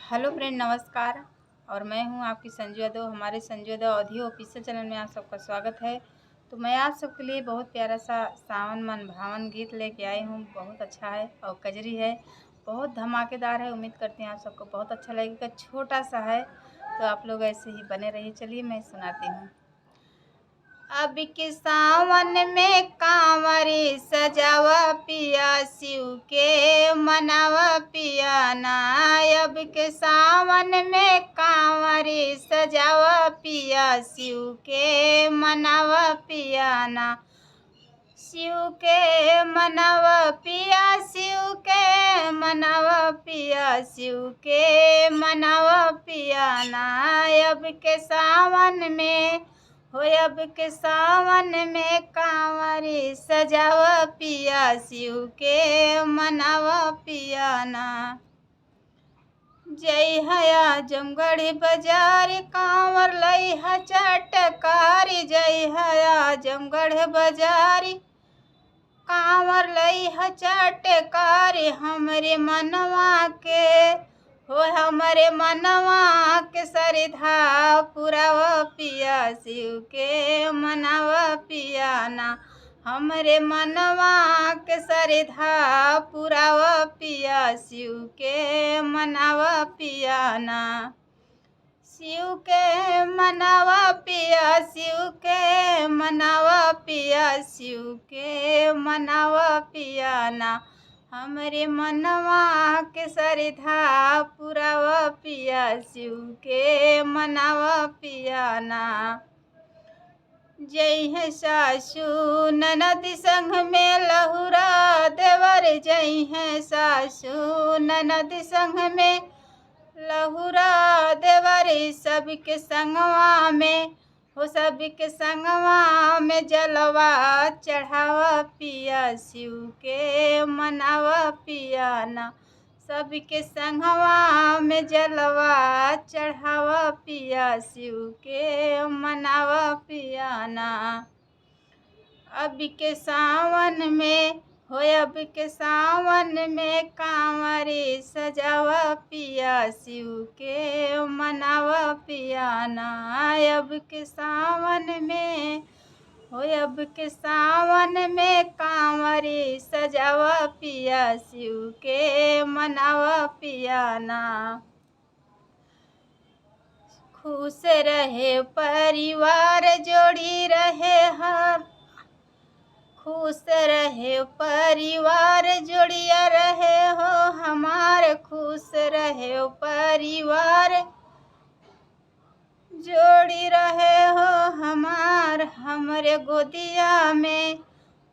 Hello friend, नमस्कार। और मैं हूं आपकी संजू यादव। हमारे Sanju Yadav audio official channel में आप सबका स्वागत है। तो मैं आप सबके लिए बहुत प्यारा सा सावन मन भावन गीत लेके आई हूं। बहुत अच्छा है और कजरी है, बहुत धमाकेदार है। उम्मीद करती हैं आप सबको बहुत अच्छा लगेगा। छोटा सा है तो आप लोग ऐसे ही बने रहिए। चलिए मैं सुनाती हूँ। अब के सावन में कांवरी सजावा पिया, शिव के मनावा पिया ना। अब के सावन में कांवरी सजावा पिया, शिव के मनावा पिया ना। शिव के मनावा पिया, शिव के मनावा पिया, शिव के मनावा पिया ना। अब के सावन में अब के सावन में कांवरी सजावा पिया, शिव के मनावा पिया ना। जय हया जमगढ़ बाजार कांवर लइहा चटकारी, जय हया जमगढ़ बाजारी कांवर लइहा चटकारी। हमरे मनवा के हमरे मनवा के श्रद्धा पुरावा पिया, शिव के मनावा पिया ना। हमरे मनवा के श्रद्धा पुरावा पिया, शिव के मनावा पिया ना। शिव के मनावा पिया, शिव के मनावा पिया, शिव के मनावा पिया ना। हमरे मनवा के श्रद्धा पुरावा पिया, शिव के मनावा पिया ना। जय है सासू ननद संग में लहुरा देवर, जय है सासू ननद संग में लहुरा देवर। सबके संगवा में सबके संगवा में जलवा चढ़ावा पिया, शिव के मनावा पिया ना। सबके संगवा में जलवा चढ़ावा पिया, शिव के मनावा पिया ना। अब के सावन में अब के सावन में कांवरी सजावा पिया, शिव के मनावा पिया ना। अब के सावन में अब के सावन में कांवरी सजावा पिया, शिव के मनावा पिया ना। खुश रहे परिवार जोड़ी रहे हर, खुश रहे परिवार जोड़िया रहे हो हमार। खुश रहे परिवार जोड़ी रहे हो हमार। हमरे गोदिया में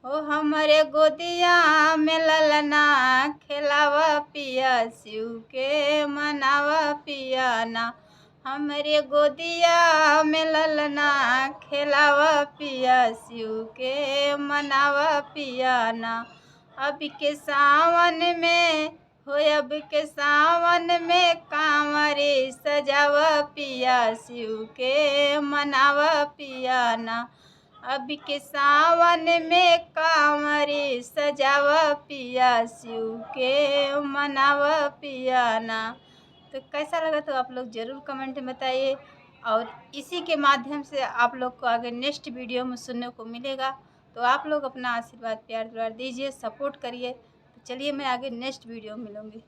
हमरे गोदिया में ललना खिलावा पिया, शिव के मनावा पिया ना। हमरे गोदिया में ललना खिलावा पिया, शिव के मनावा पिया ना। अब के सावन में अब के सावन में कांवरी सजावा पिया, शिव के मनावा पिया ना। अब के सावन में कांवरी सजावा पिया, शिव के मनावा पिया ना। तो कैसा लगा तो आप लोग ज़रूर कमेंट में बताइए। और इसी के माध्यम से आप लोग को आगे नेक्स्ट वीडियो में सुनने को मिलेगा। तो आप लोग अपना आशीर्वाद प्यार दुलार दीजिए, सपोर्ट करिए। तो चलिए मैं आगे नेक्स्ट वीडियो में मिलूँगी।